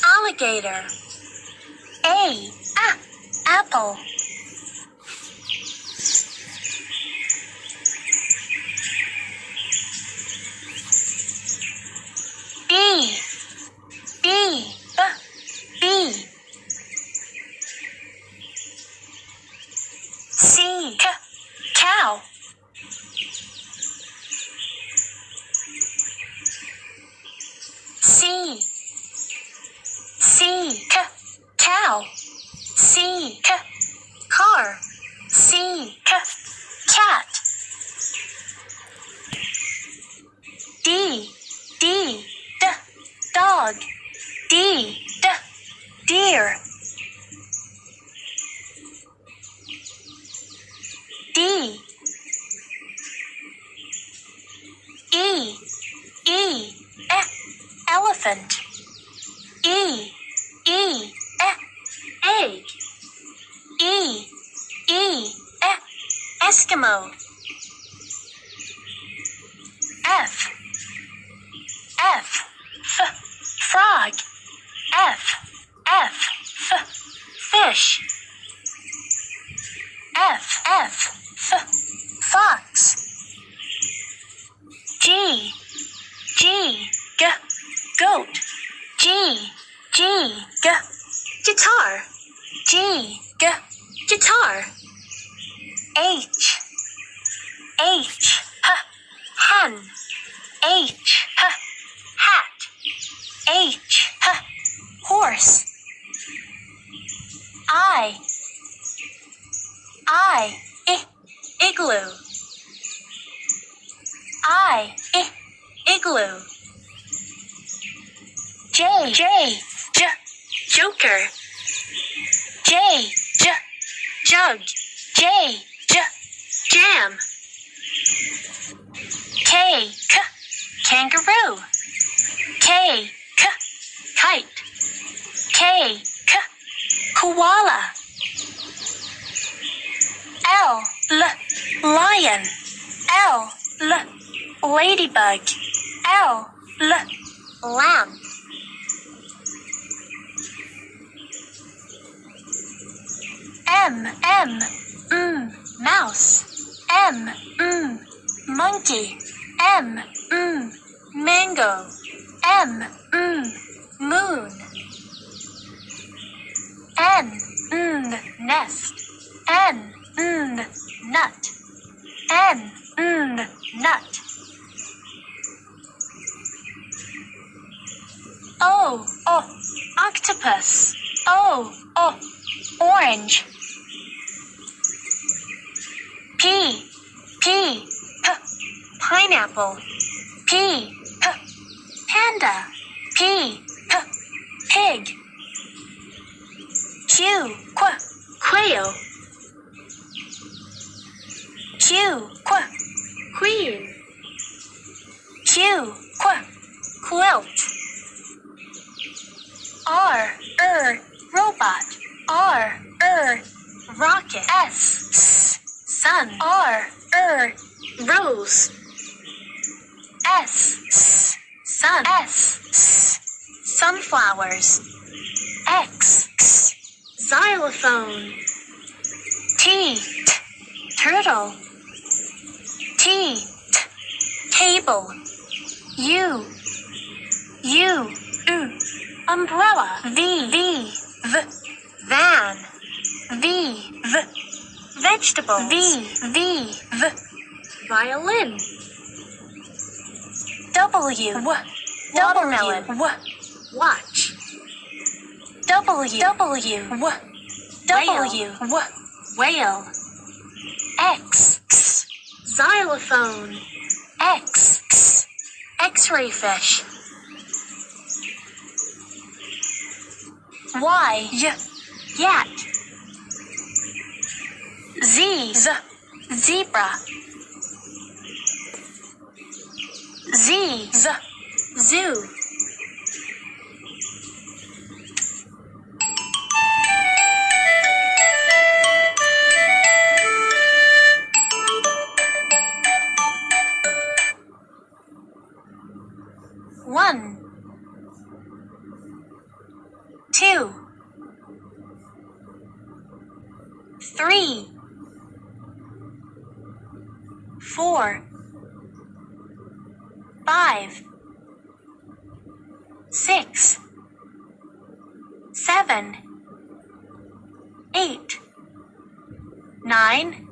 Alligator. Apple. B. C. Cow. C. Cow. C. Car. C. Cat. D. Dog. D. Deer. D. Elephant. E. Egg. Eskimo. F. Frog. Fish. Fox. G. Goat. G. Guitar. G. Guitar. H. Hen. H. Hat. H. Horse. I. Igloo. Igloo. J. Joker. J. Jug. J. Jam. K. Kangaroo. K. Kite. K. Koala. L. Lion. L. Ladybug. L. Lamb. M. Mouse. M. Monkey. M. Mango. M. Moon. N. Nest. N. Nut. N. Nut. O. Octopus. O. Orange. P. Pineapple. P. Panda. P. Pig. Q. Quail. Q. Queen. Q. Quilt. R. Robot. R. Rocket. S. Sun. R. Rose. S. Sun. S. Sunflowers. X. Xylophone. T. Turtle. T. Table. U. Umbrella. V. Van. V. Vegetable. V. Violin. W. Watermelon. Watch. W. Whale. X. Xylophone. X. X-ray fish. Y. Yat. Z. Zebra. Z. Zoo. One. 2, 3, 4, 5, 6, 7, 8, 9,